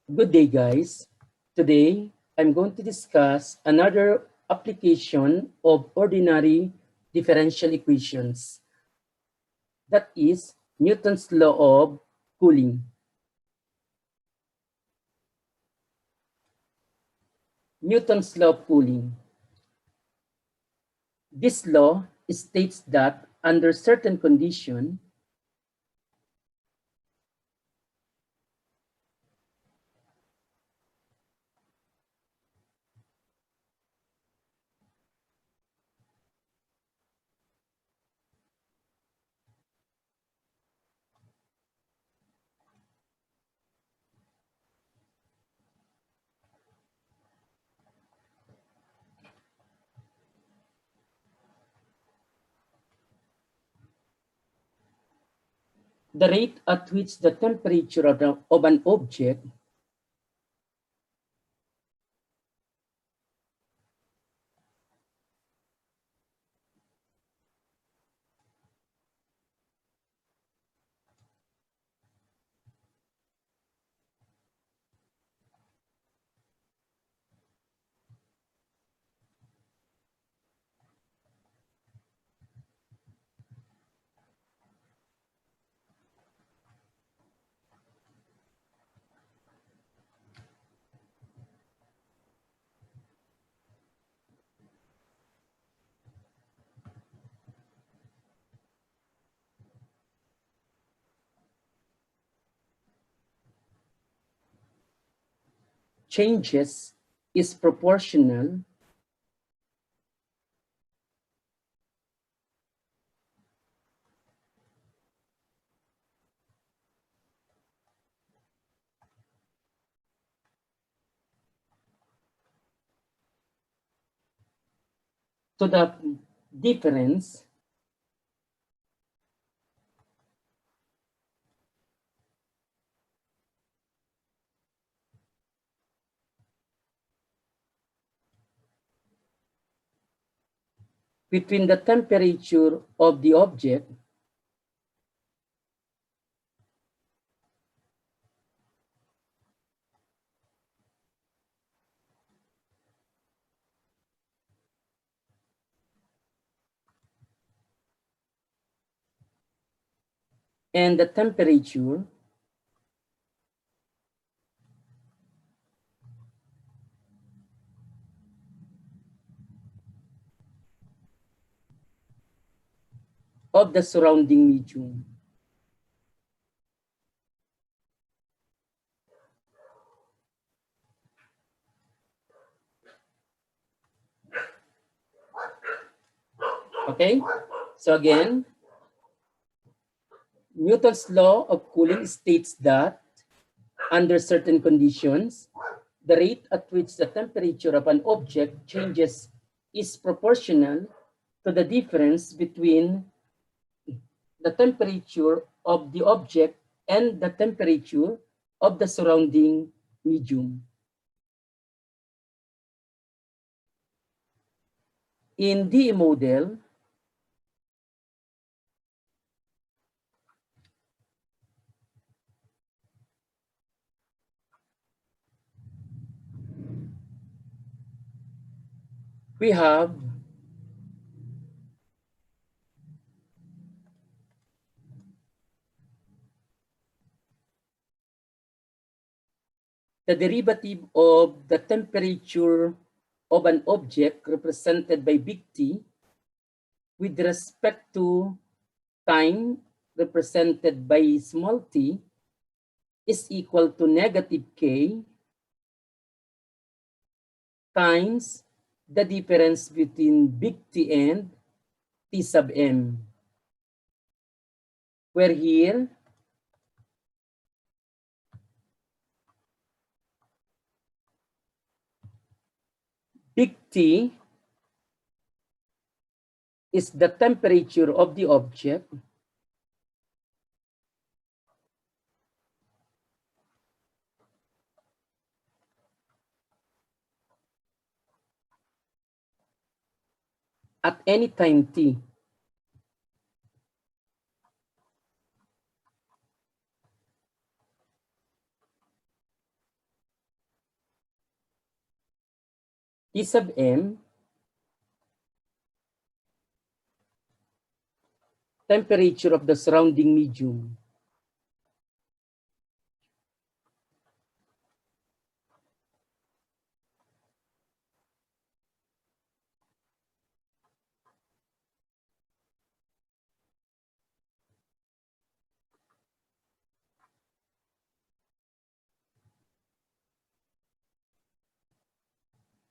Good day, guys. Today, I'm going to discuss another application of ordinary differential equations. That is Newton's law of cooling. Newton's law of cooling. This law states that under certain conditions, the rate at which the temperature of an object changes is proportional to the difference between the temperature of the object and the temperature of the surrounding medium. Okay, so again, Newton's law of cooling states that under certain conditions, the rate at which the temperature of an object changes is proportional to the difference between the temperature of the object and the temperature of the surrounding medium. In the model, we have the derivative of the temperature of an object represented by big T with respect to time represented by small t is equal to negative K times the difference between big T and T sub m, where here big T is the temperature of the object at any time t. T sub m, temperature of the surrounding medium.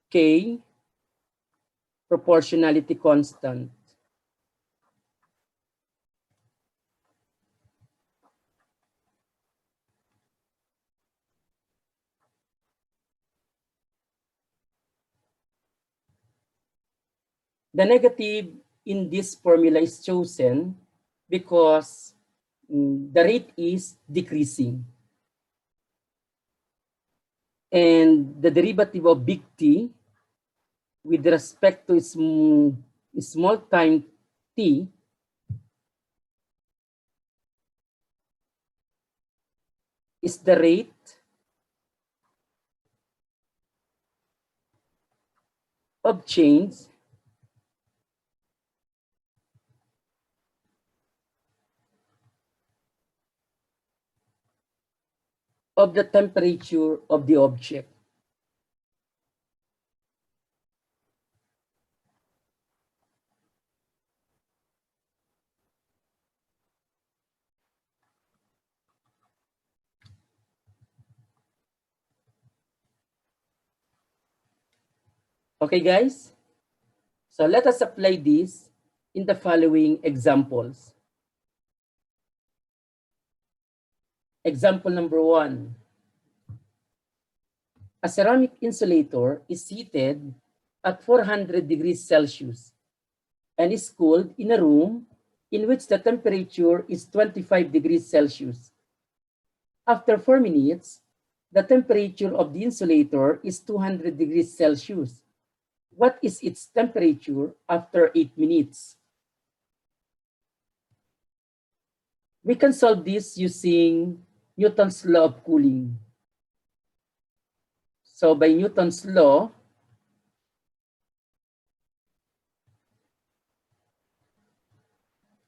K, proportionality constant. The negative in this formula is chosen because the rate is decreasing. And the derivative of big T with respect to small time t is the rate of change of the temperature of the object. Okay, guys? So let us apply this in the following examples. Example number 1. A ceramic insulator is heated at 400 degrees Celsius and is cooled in a room in which the temperature is 25 degrees Celsius. After 4 minutes, the temperature of the insulator is 200 degrees Celsius. What is its temperature after 8 minutes? We can solve this using Newton's law of cooling. So by Newton's law,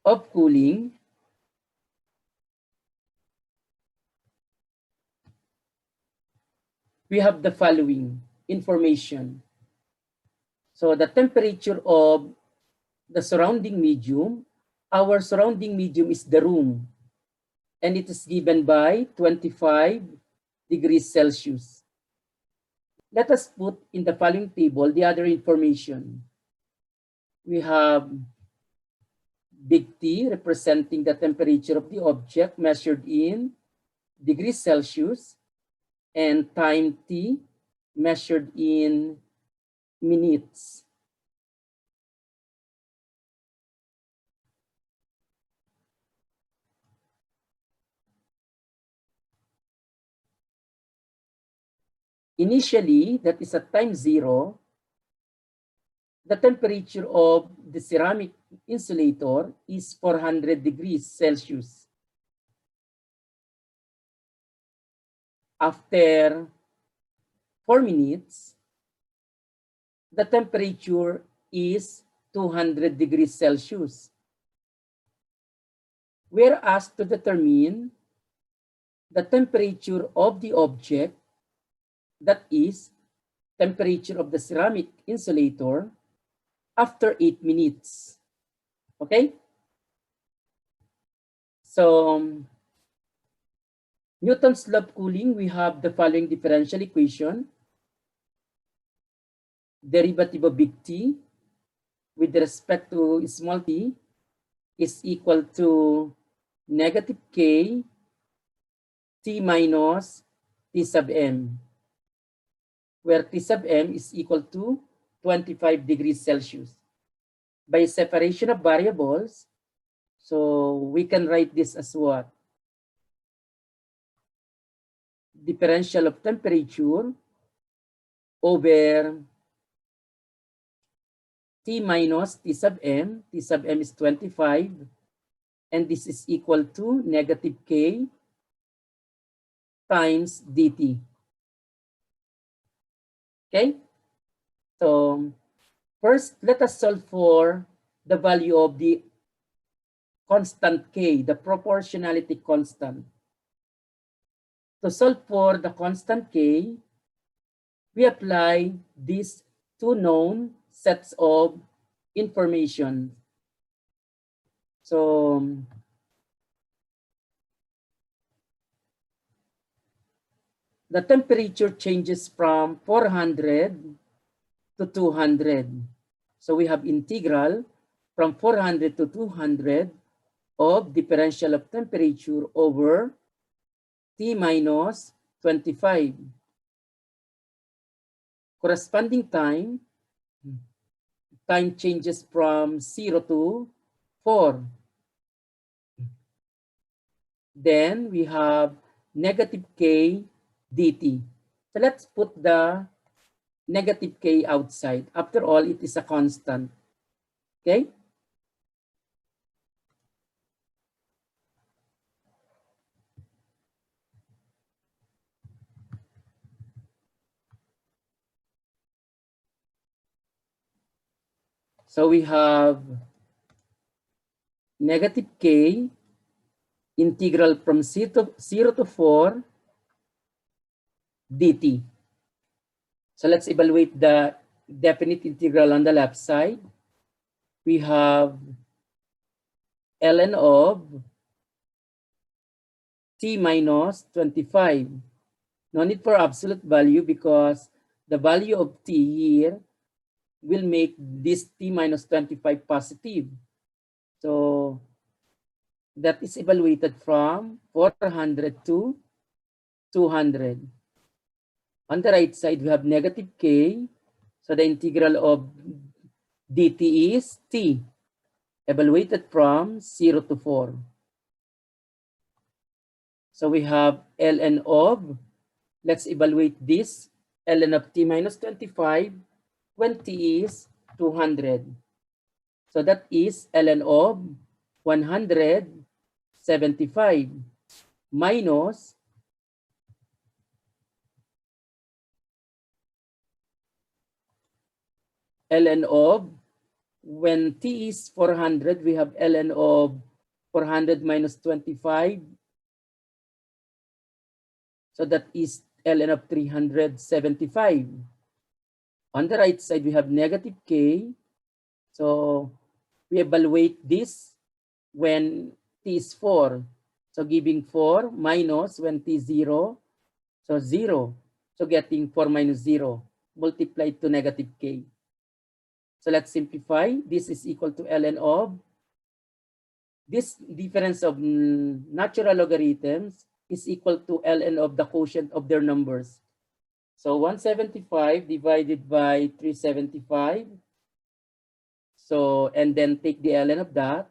of cooling, we have the following information. So the temperature of the surrounding medium, our surrounding medium is the room, and it is given by 25 degrees Celsius. Let us put in the following table the other information. We have big T representing the temperature of the object measured in degrees Celsius, and time T measured in minutes. Initially, that is at time 0, the temperature of the ceramic insulator is 400 degrees Celsius. After 4 minutes, the temperature is 200 degrees Celsius. We are asked to determine the temperature of the object, that is, temperature of the ceramic insulator, after 8 minutes. Okay? So, Newton's law of cooling, we have the following differential equation. Derivative of big T with respect to small t is equal to negative K T minus T sub M, where T sub M is equal to 25 degrees Celsius. By separation of variables, so we can write this as what? Differential of temperature over T minus T sub M. T sub M is 25, and this is equal to negative K times dt. Okay? So first, let us solve for the value of the constant k, the proportionality constant. To solve for the constant k, we apply these two known sets of information. So the temperature changes from 400 to 200. So we have integral from 400 to 200 of differential of temperature over T minus 25. Corresponding time changes from 0 to 4. Then we have negative k dt. So let's put the negative k outside. After all, it is a constant. Okay? So we have negative k integral from 0 to 4 dt. So let's evaluate the definite integral on the left side. We have ln of t minus 25. No need for absolute value because the value of t here will make this t minus 25 positive. So that is evaluated from 400 to 200. On the right side, we have negative k. So the integral of dt is t, evaluated from 0 to 4. So we have ln of, let's evaluate this, ln of t minus 25 when t is 200. So that is ln of 175 minus ln of, when t is 400, we have ln of 400 minus 25. So that is ln of 375. On the right side, we have negative k. So we evaluate this when t is 4. So giving 4 minus when t is 0. So 0. So getting 4 minus 0 multiplied to negative k. So let's simplify. This is equal to ln of, this difference of natural logarithms is equal to ln of the quotient of their numbers. So 175 divided by 375. So, and then take the ln of that.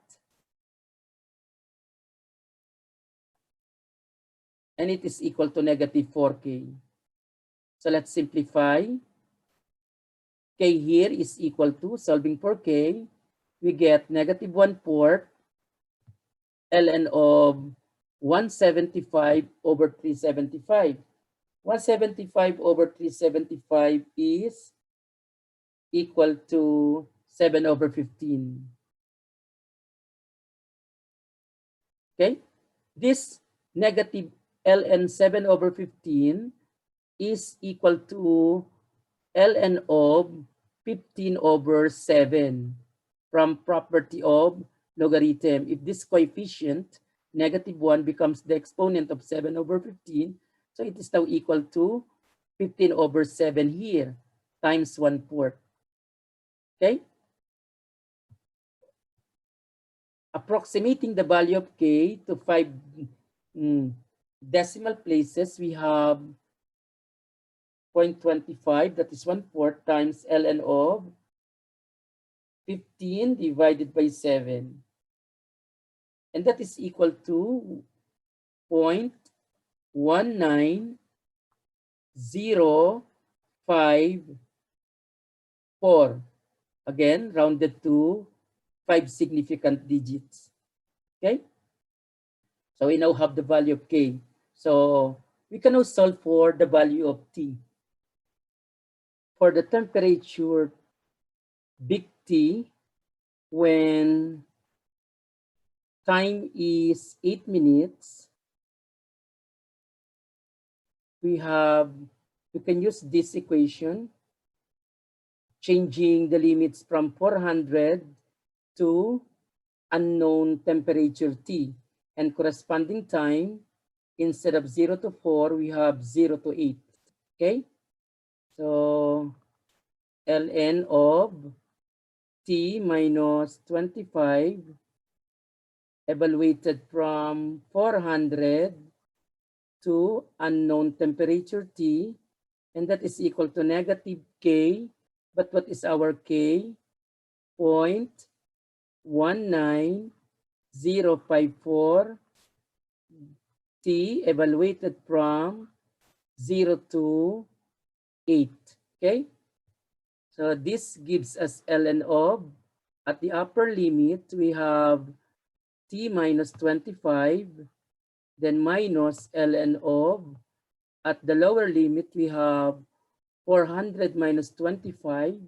And it is equal to negative 4k. So let's simplify. K here is equal to, solving for k, we get negative 1/4 ln of 175 over 375. 175 over 375 is equal to 7 over 15. Okay? This negative ln 7 over 15 is equal to ln of 15 over 7 from property of logarithm. If this coefficient, negative 1, becomes the exponent of 7 over 15, so it is now equal to 15 over 7 here times 1/4. Okay? Approximating the value of k to 5 decimal places, we have 0.25, that is 1/4 times ln of 15 divided by 7. And that is equal to 0.19054. Again, rounded to 5 significant digits. Okay? So we now have the value of k. So we can now solve for the value of t. for the temperature big T when time is 8 minutes, we can use this equation, changing the limits from 400 to unknown temperature T, and corresponding time, instead of 0 to 4, we have 0 to 8. Okay? So ln of T minus 25 evaluated from 400 to unknown temperature T, and that is equal to negative K. But what is our K? 0.19054 T evaluated from 0 to 8. Okay? So this gives us ln of, at the upper limit, we have T minus 25, then minus ln of, at the lower limit, we have 400 minus 25,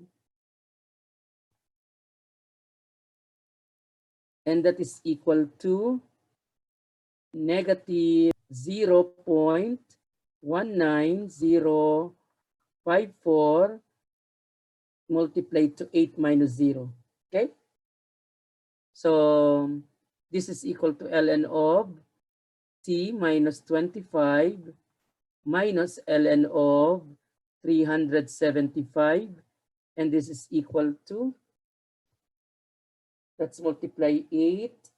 and that is equal to negative 0.19054 multiplied to 8 minus 0. Okay? So this is equal to ln of T minus 25 minus ln of 375, and this is equal to, let's multiply 8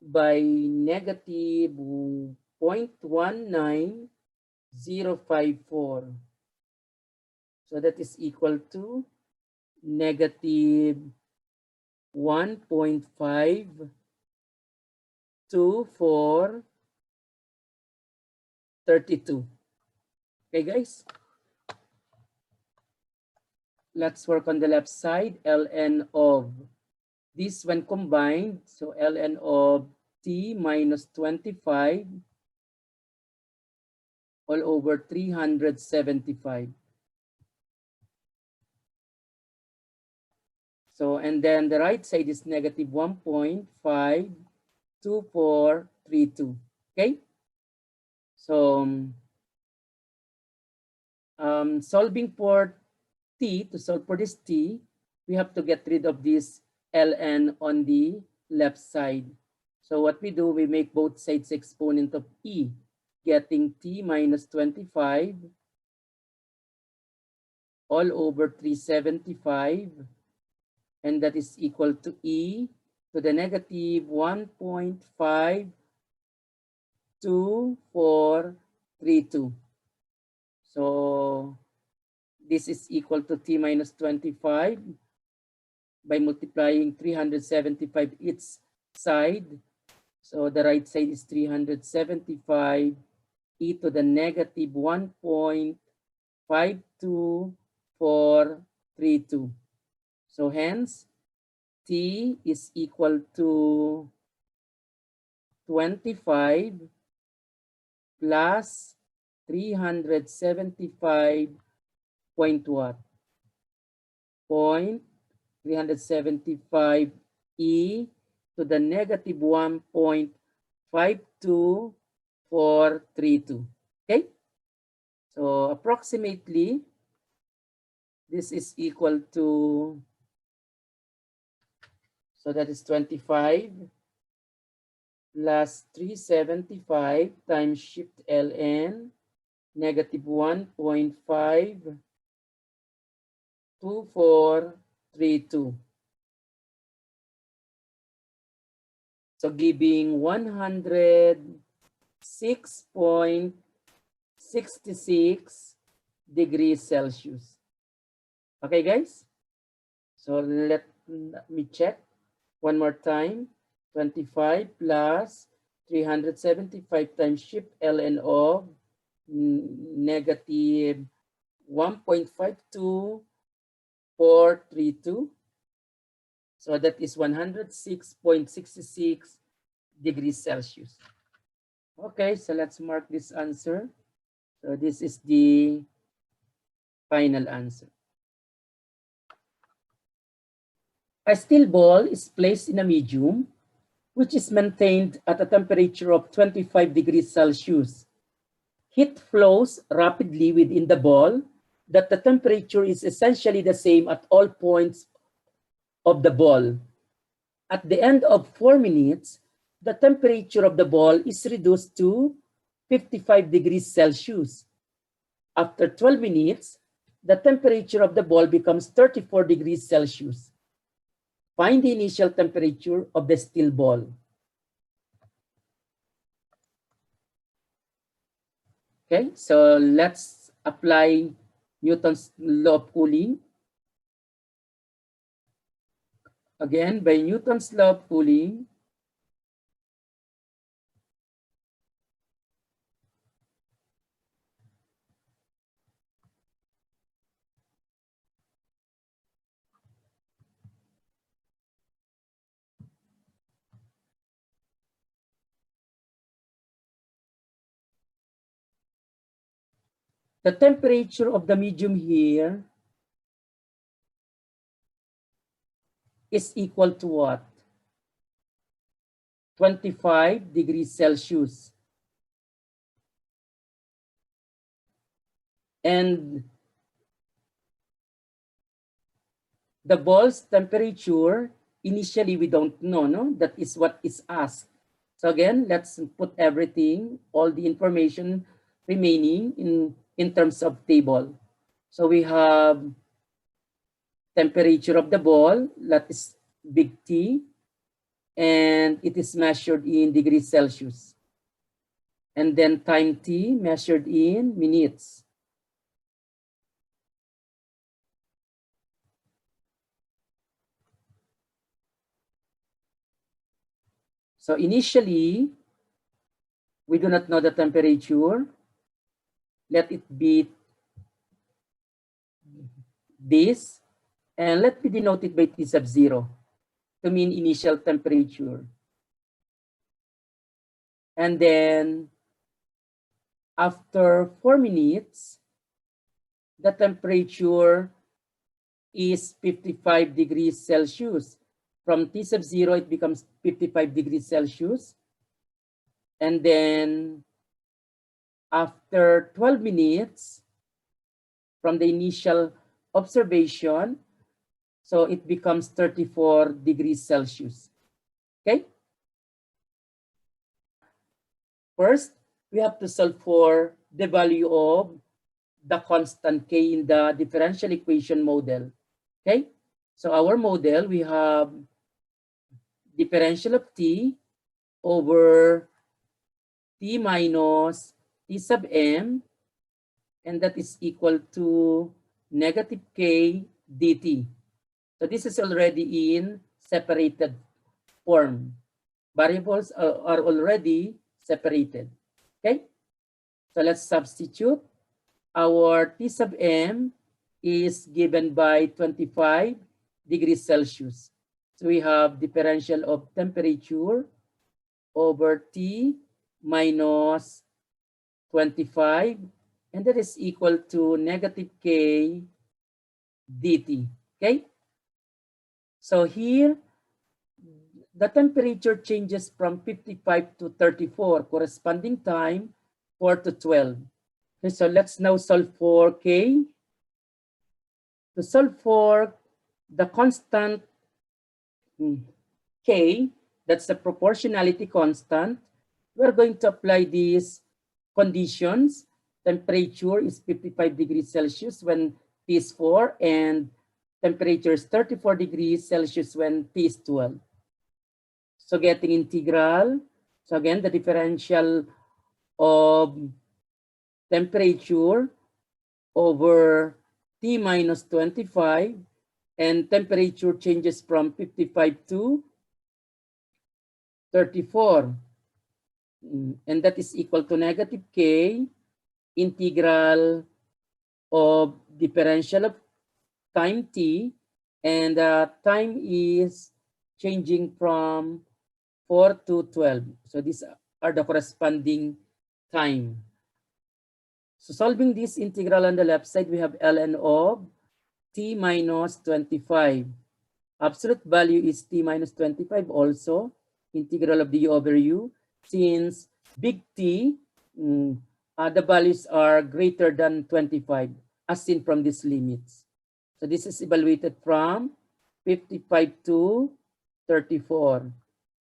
by negative 0.19054. So that is equal to negative 1.52432. Okay, guys? Let's work on the left side. ln of this when combined, so ln of T minus 25 all over 375. So, and then the right side is negative 1.52432. Okay? So, solving for T, to solve for this T, we have to get rid of this ln on the left side. So what we do, we make both sides exponent of E, getting T minus 25 all over 375, and that is equal to E to the negative 1.52432. So this is equal to T minus 25 by multiplying 375 each side. So the right side is 375 e to the negative 1.52432. So hence, T is equal to 25 plus 375 point what? 375 e to the negative 1.52432. Okay? So approximately, this is equal to, so that is 25 plus 375 times shift ln negative 1.52432. So giving 106.66 degrees Celsius. Okay, guys? So let me check one more time. 25 plus 375 times shift ln of negative 1.52432. So that is 106.66 degrees Celsius. Okay, so let's mark this answer. So this is the final answer. A steel ball is placed in a medium which is maintained at a temperature of 25 degrees Celsius. Heat flows rapidly within the ball, that the temperature is essentially the same at all points of the ball. At the end of 4 minutes, the temperature of the ball is reduced to 55 degrees Celsius. After 12 minutes, the temperature of the ball becomes 34 degrees Celsius. Find the initial temperature of the steel ball. Okay, so let's apply Newton's law of cooling. Again, by Newton's law of cooling, the temperature of the medium here is equal to what? 25 degrees Celsius. And the ball's temperature, initially we don't know, no? That is what is asked. So again, let's put everything, all the information remaining in terms of table. So we have temperature of the ball, that is big T, and it is measured in degrees Celsius. And then time T measured in minutes. So initially, we do not know the temperature. Let it be this, and let me denote it by T sub 0 to mean initial temperature. And then after 4 minutes, the temperature is 55 degrees Celsius. From T sub 0, it becomes 55 degrees Celsius. And then after 12 minutes from the initial observation, so it becomes 34 degrees Celsius. Okay? First, we have to solve for the value of the constant K in the differential equation model. Okay? So our model, we have differential of T over T minus T sub M, and that is equal to negative K dt. So this is already in separated form. Variables are already separated. Okay? So let's substitute. Our T sub M is given by 25 degrees Celsius. So we have differential of temperature over T minus 25, and that is equal to negative K dt. Okay? So here, the temperature changes from 55 to 34, corresponding time 4 to 12. Okay, so let's now solve for K. To solve for the constant K, that's the proportionality constant, we're going to apply these conditions. Temperature is 55 degrees Celsius when T is 4, and temperature is 34 degrees Celsius when T is 12. So getting integral, so again, the differential of temperature over T minus 25, and temperature changes from 55 to 34. And that is equal to negative K integral of differential of time T, and time is changing from 4 to 12. So these are the corresponding time. So solving this integral on the left side, we have ln of t minus 25. Absolute value is t minus 25 also. Integral of du over u. Since big T, the values are greater than 25 as seen from these limits. So this is evaluated from 55 to 34.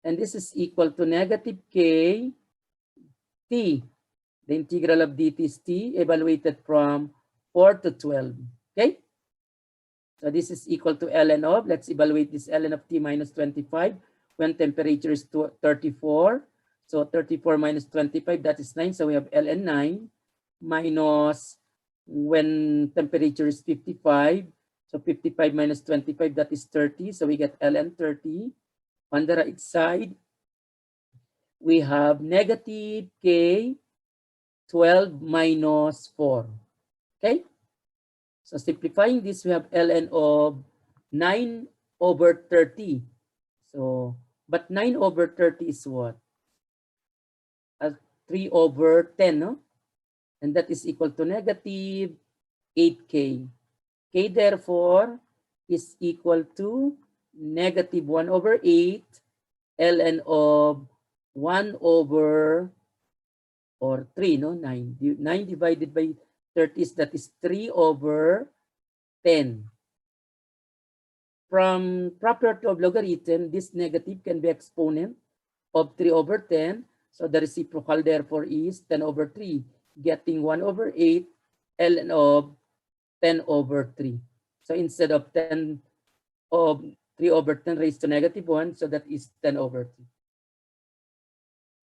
And this is equal to negative k t. The integral of dt is t, evaluated from 4 to 12. Okay? So this is equal to ln of, let's evaluate this ln of t minus 25 when temperature is 34. So 34 minus 25, that is 9. So we have ln 9 minus when temperature is 55. So 55 minus 25, that is 30. So we get ln 30. On the right side, we have negative k 12 minus 4. Okay? So simplifying this, we have ln of 9 over 30. So, but 9 over 30 is what? 3 over 10, no? And that is equal to negative 8k. K therefore is equal to negative 1 over 8 ln of 1 over or 3, no? 9. 9 divided by 30 is, that is 3 over 10. From property of logarithm, this negative can be exponent of 3 over 10. So the reciprocal therefore is 10 over 3, getting 1 over 8 ln of 10 over 3. So instead of 10 of 3 over 10 raised to negative 1, so that is 10 over 3.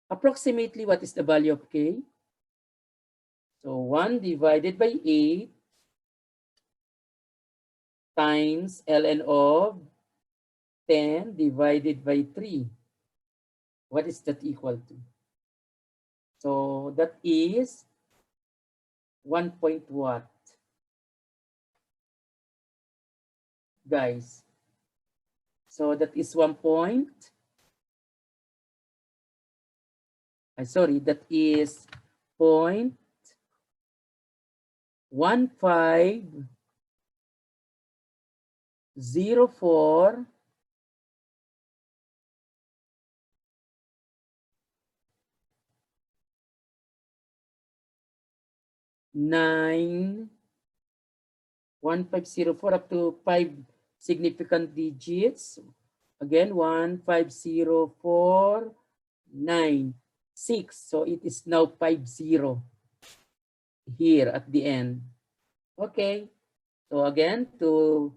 Approximately, what is the value of k? So 1 divided by 8 times ln of 10 divided by 3. What is that equal to? So that is 1 point what? Guys. So that is 1 point. Sorry, that is 0.1504 1504 up to 5 significant digits. Again, 15049 6. So it is now 50 here at the end. Okay. So again, to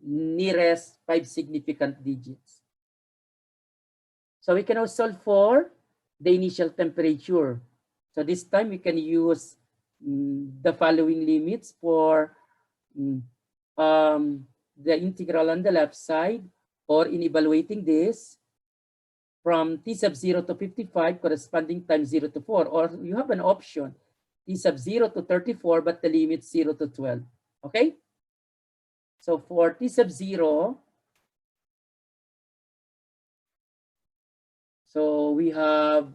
nearest 5 significant digits. So we can also solve for the initial temperature. So this time we can use the following limits for the integral on the left side, or in evaluating this from t sub 0 to 55 corresponding times 0 to 4, or you have an option t sub 0 to 34 but the limit 0 to 12. Okay? So for t sub 0, so we have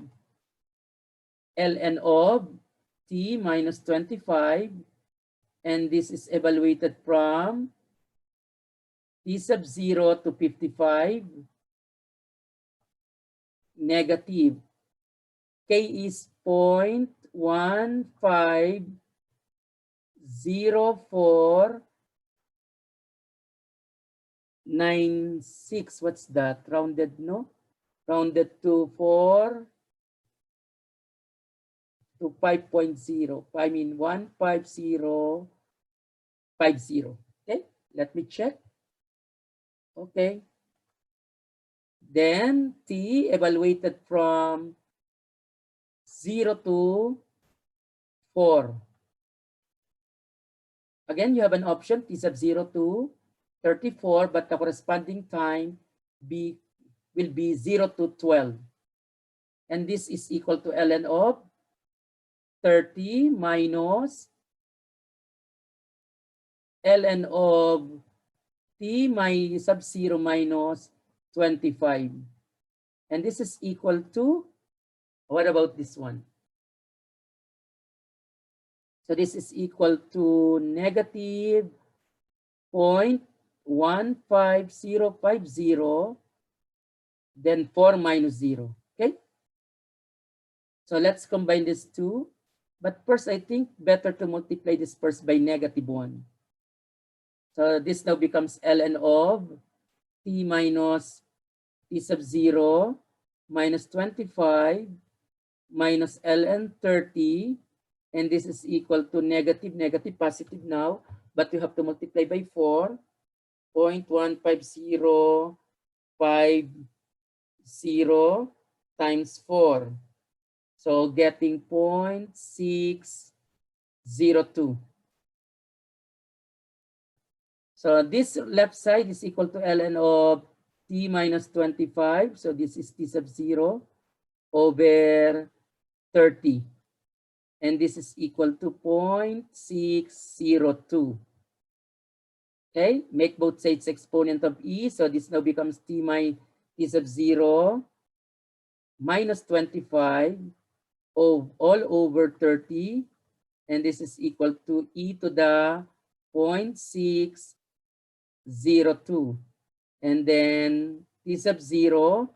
ln of t minus 25, and this is evaluated from t sub 0 to 55 negative. K is 0.150496. What's that? Rounded, no? Rounded to 5.0. I mean 15050. Okay, let me check. Okay. Then t evaluated from 0 to 4. Again, you have an option t sub 0 to 34, but the corresponding time will be 0 to 12. And this is equal to ln of 30 minus ln of t sub 0 minus 25. And this is equal to, what about this one? So this is equal to negative 0.15050, then 4 minus 0. Okay? So let's combine these two. But first, I think better to multiply this first by negative 1. So this now becomes ln of t minus t sub 0 minus 25 minus ln 30. And this is equal to negative, negative, positive now. But you have to multiply by 4. 0.15050 times 4. So getting 0.602. So this left side is equal to ln of t minus 25. So this is t sub 0 over 30. And this is equal to 0.602. Okay, make both sides exponent of e. So this now becomes t sub 0 minus 25 of all over 30. And this is equal to e to the 0.602. And then t sub 0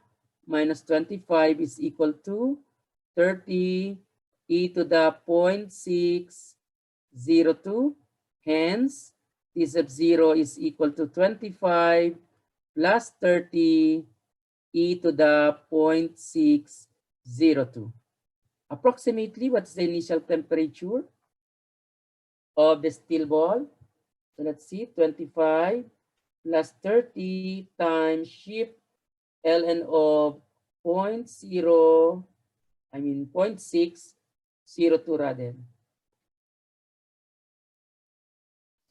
minus 25 is equal to 30 e to the 0.602. Hence, t sub 0 is equal to 25 plus 30 e to the 0.602. Approximately, what's the initial temperature of the steel ball? So let's see, 25 plus 30 times shift ln of 0.602 rather.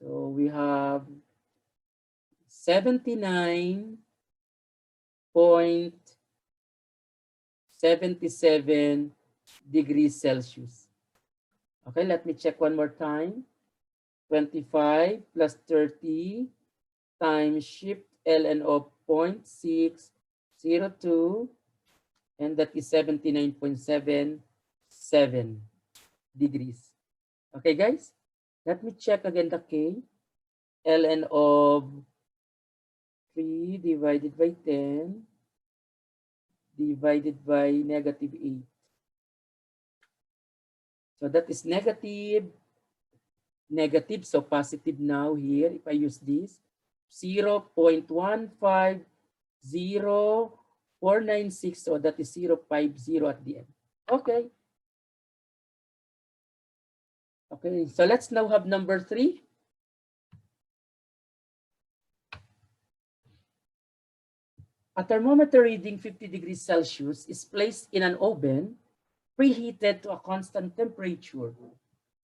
So we have 79.77 degrees Celsius. Okay, let me check one more time. 25 plus 30 times shift ln of 0.602, and that is 79.77 degrees. Okay, guys, let me check again the K. ln of 3 divided by 10 divided by negative 8. So that is negative, negative, so positive now here. If I use this, 0.150,496, so that is 0.50 at the end. Okay. Okay, so let's now have number 3. A thermometer reading 50 degrees Celsius is placed in an oven preheated to a constant temperature.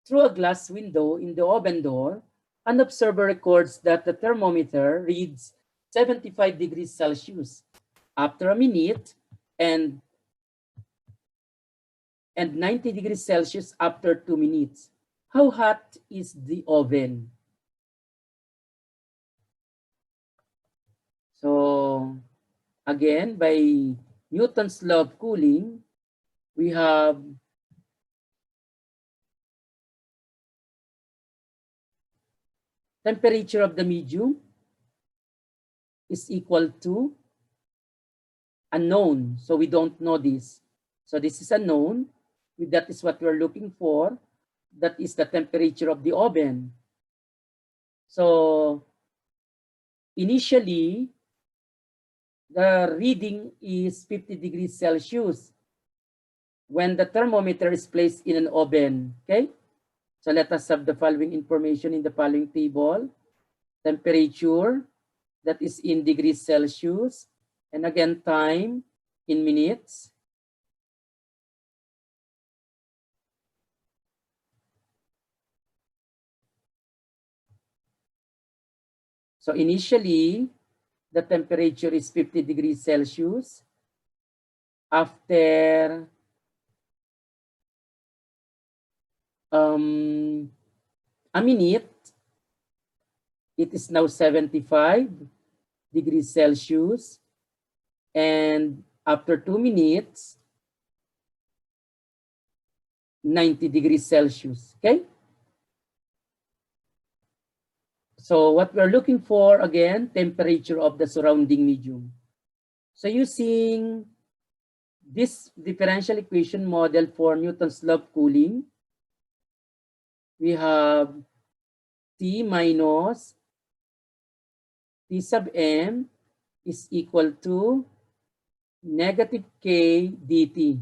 Through a glass window in the oven door, an observer records that the thermometer reads 75 degrees Celsius after a minute and 90 degrees Celsius after 2 minutes. How hot is the oven? So again, by Newton's law of cooling, we have temperature of the medium is equal to unknown. So we don't know this. So this is unknown. That is what we're looking for. That is the temperature of the oven. So initially, the reading is 50 degrees Celsius when the thermometer is placed in an oven. Okay? So let us have the following information in the following table. Temperature, that is in degrees Celsius. And again, time in minutes. So initially, the temperature is 50 degrees Celsius. After a minute, it is now 75 degrees Celsius. And after 2 minutes, 90 degrees Celsius. Okay? So what we're looking for, again, temperature of the surrounding medium. So using this differential equation model for Newton's law of cooling, we have T minus T sub m is equal to negative K dt.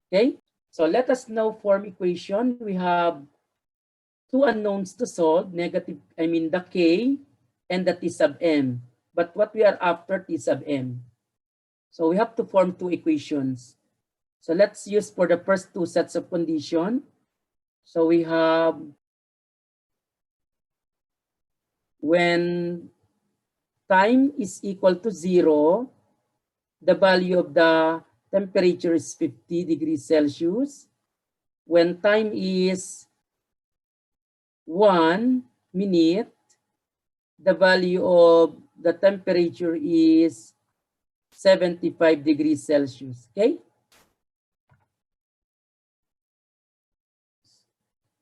Okay? So let us now form equation. We have two unknowns to solve, the K and the T sub m. But what we are after, T sub m. So we have to form two equations. So let's use for the first two sets of condition. So we have when time is equal to 0, the value of the temperature is 50 degrees Celsius. When time is 1 minute, the value of the temperature is 75 degrees Celsius. Okay?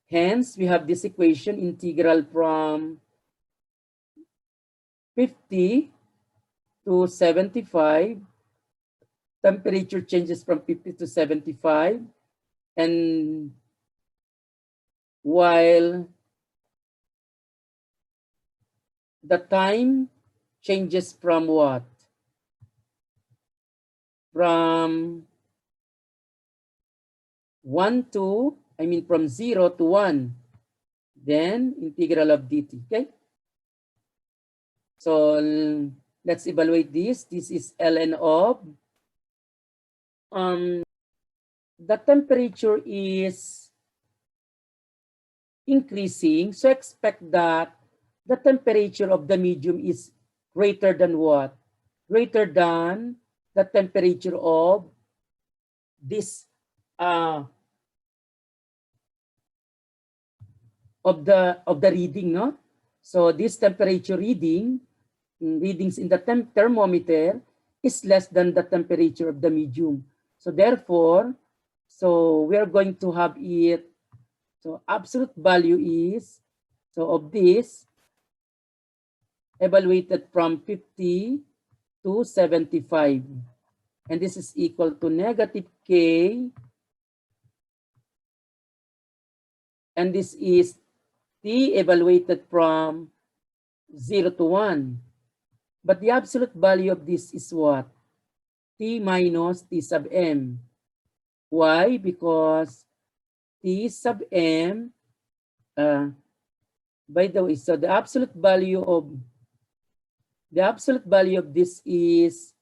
Hence, we have this equation integral from 50 to 75. Temperature changes from 50 to 75. And while the time changes from what? From 0 to 1. Then integral of dt. Okay? So let's evaluate this. This is ln of the temperature is increasing, so expect that the temperature of the medium is greater than what? Greater than the temperature of this of the reading, no? So this temperature readings in the thermometer is less than the temperature of the medium. So therefore, so we are going to have it. So absolute value is, so of this, evaluated from 50 to 75. And this is equal to negative K. And this is T evaluated from 0 to 1. But the absolute value of this is what? T minus T sub m. Why? Because T sub m, by the way, so the absolute value of this is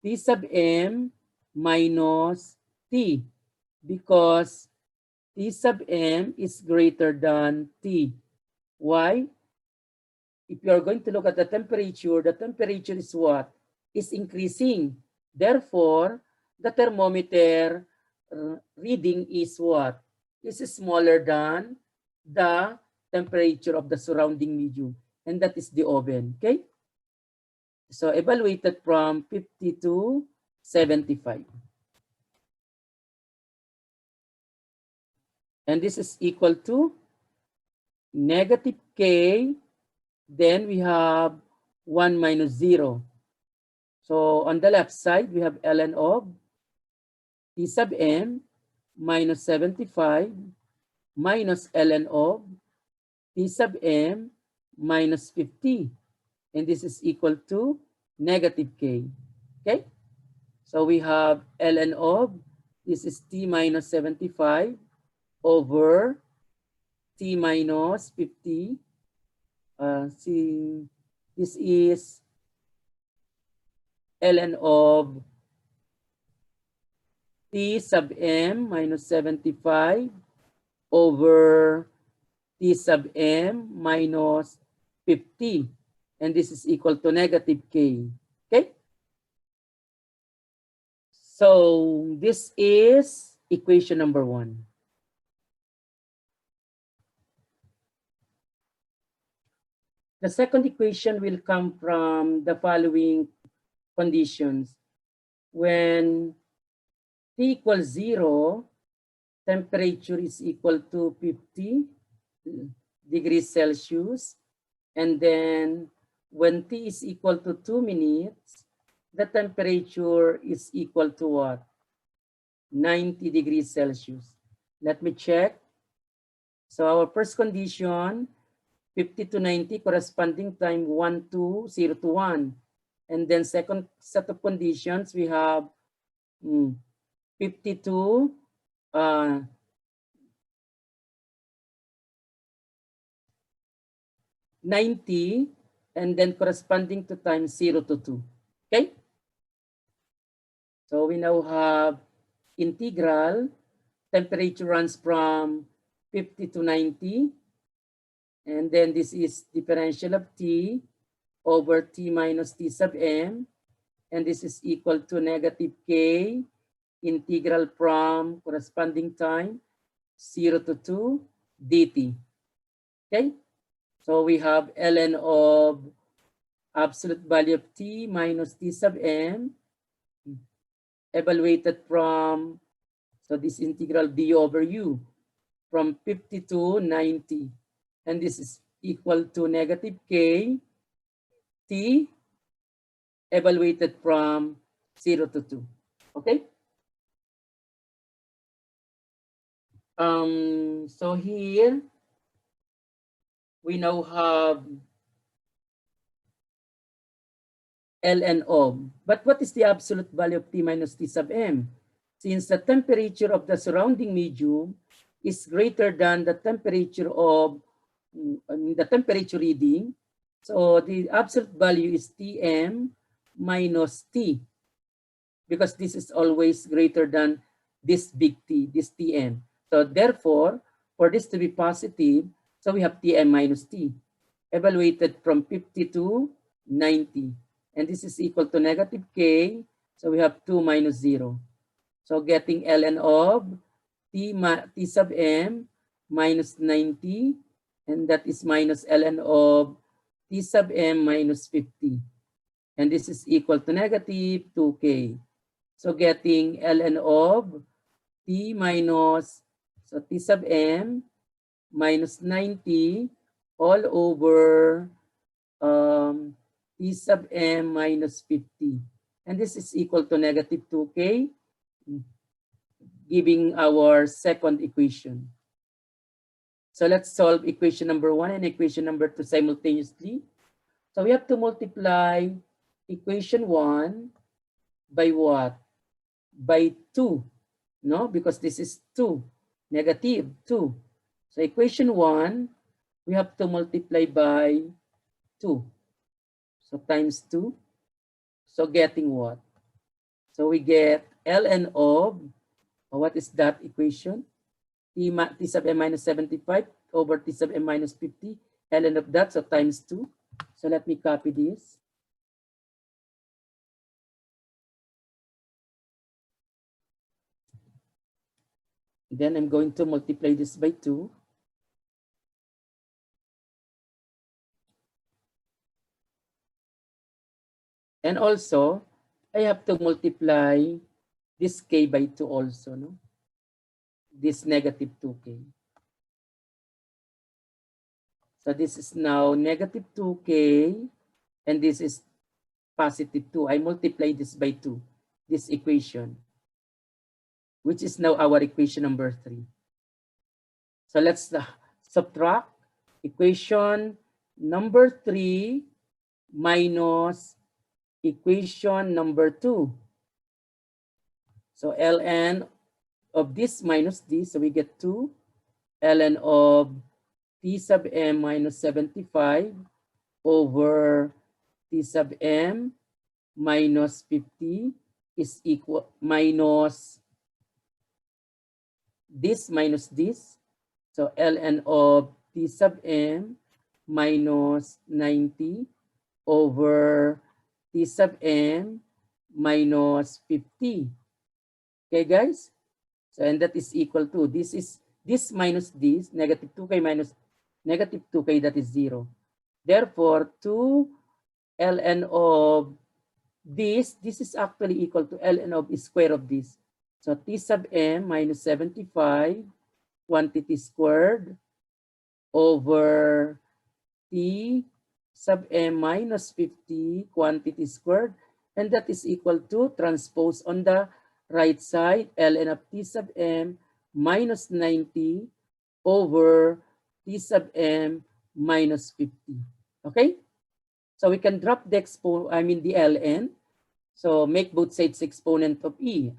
T sub m minus T, because T sub m is greater than T. Why? If you are going to look at the temperature is what? Is increasing. Therefore, the thermometer reading is what? This is smaller than the temperature of the surrounding medium, and that is the oven. Okay? So evaluated from 50 to 75. And this is equal to negative K. Then we have 1 minus 0. So on the left side, we have ln of T sub m minus 75 minus ln of T sub m minus 50. And this is equal to negative K. Okay? So we have ln of, this is T minus 75 over T minus 50. This is ln of T sub m minus 75 over T sub m minus 50. And this is equal to negative K. Okay? So this is equation number 1. The second equation will come from the following conditions. When T equals 0, temperature is equal to 50 degrees Celsius. And then when T is equal to 2 minutes, the temperature is equal to what? 90 degrees Celsius. Let me check. So our first condition, 50 to 90, corresponding time 1 to 0 to 1. And then second set of conditions, we have 50 to 90, and then corresponding to time 0 to 2. Okay? So we now have integral. Temperature runs from 50 to 90. And then this is differential of T over T minus T sub M. And this is equal to negative K integral from corresponding time 0 to 2 dt. Okay? So we have ln of absolute value of T minus T sub M evaluated from, so this integral d over u from 50 to 90. And this is equal to negative K T evaluated from 0 to 2. Okay? So here we now have ln of. But what is the absolute value of T minus T sub M? Since the temperature of the surrounding medium is greater than the temperature of the temperature reading, so the absolute value is Tm minus T, because this is always greater than this big T, this Tm. So therefore, for this to be positive, so we have Tm minus T, evaluated from 50 to 90. And this is equal to negative K, so we have 2 minus 0. So getting ln of T sub M minus 90, and that is minus ln of T sub M minus 50. And this is equal to negative 2K. So getting ln of T minus, so T sub M minus 90 all over T sub M minus 50. And this is equal to negative 2K, giving our second equation. So let's solve equation number 1 and equation number 2 simultaneously. So we have to multiply equation 1 by what? By 2, no? Because this is 2, negative 2. So equation 1, we have to multiply by 2. So times 2. So getting what? So we get ln of, what is that equation? T sub m minus 75 over T sub m minus 50. ln of that, so times 2. So let me copy this. Then I'm going to multiply this by 2. And also, I have to multiply this K by 2 also, no? This negative 2K. So this is now negative 2K, and this is positive 2. I multiply this by 2, this equation, which is now our equation number 3. So let's subtract equation number 3 minus equation number 2. So ln of this minus this, so we get 2. ln of T sub M minus 75 over T sub M minus 50 is equal minus this minus this. So ln of T sub M minus 90 over T sub M minus 50. Okay, guys? So, and that is equal to, this is this minus this, negative 2K minus negative 2K, that is 0. Therefore, 2 ln of this is actually equal to ln of square of this. So, T sub M minus 75 quantity squared over T sub m minus 50 quantity squared, and that is equal to, transpose on the right side, ln of t sub m minus 90 over t sub m minus 50. Okay? So we can drop the the ln. So make both sides exponent of e.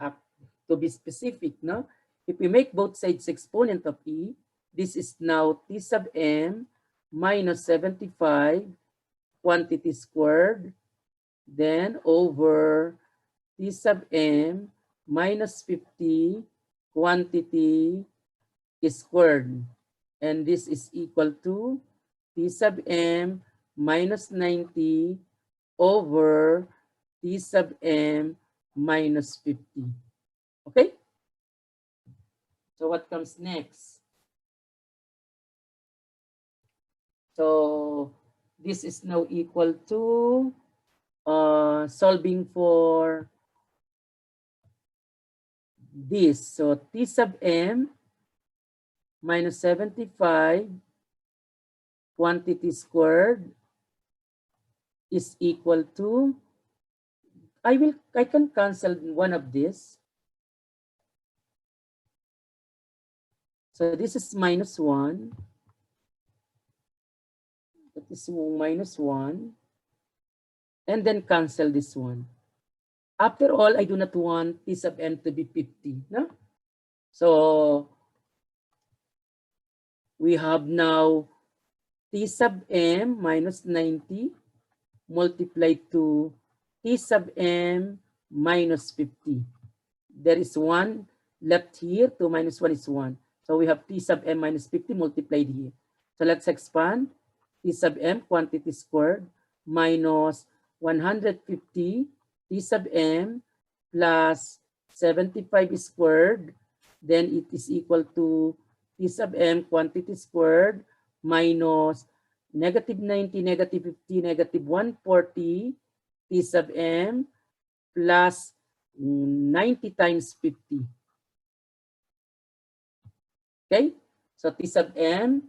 To be specific, no? If we make both sides exponent of e, this is now t sub m minus 75 quantity squared, then over t sub m minus 50 quantity squared. And this is equal to t sub m minus 90 over t sub m minus 50. Okay? So what comes next? So this is now equal to solving for this. So t sub m minus 75 quantity squared is equal to, I can cancel one of this. So this is minus 1. That is minus 1. And then cancel this one. After all, I do not want t sub m to be 50. No? So we have now t sub m minus 90 multiplied to t sub m minus 50. There is 1 left here. 2 minus 1 is 1. So we have t sub m minus 50 multiplied here. So let's expand. T sub m quantity squared minus 150 t sub m plus 75 squared. Then it is equal to t sub m quantity squared minus negative 90, negative 50, negative 140 t sub m plus 90 times 50. Okay, so t sub m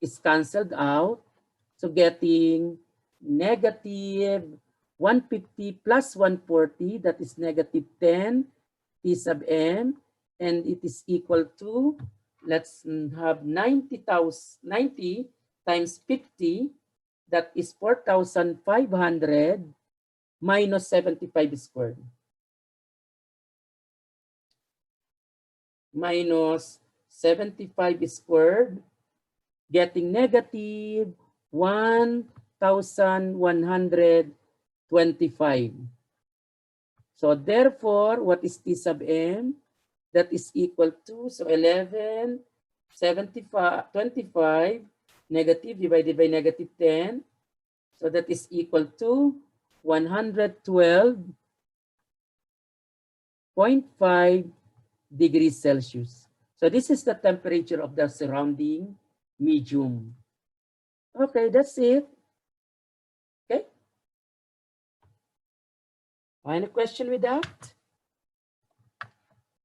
is cancelled out. So getting negative 150 plus 140, that is negative 10 t sub m, and it is equal to, let's have 90 times 50, that is 4,500 minus 75 squared. Minus 75 squared, getting negative 1,125. So therefore, what is t sub m? That is equal to, so 11, 75, 25, negative divided by negative 10. So that is equal to 112.5 degrees Celsius. So this is the temperature of the surrounding medium. Okay, that's it. Okay. Any question with that?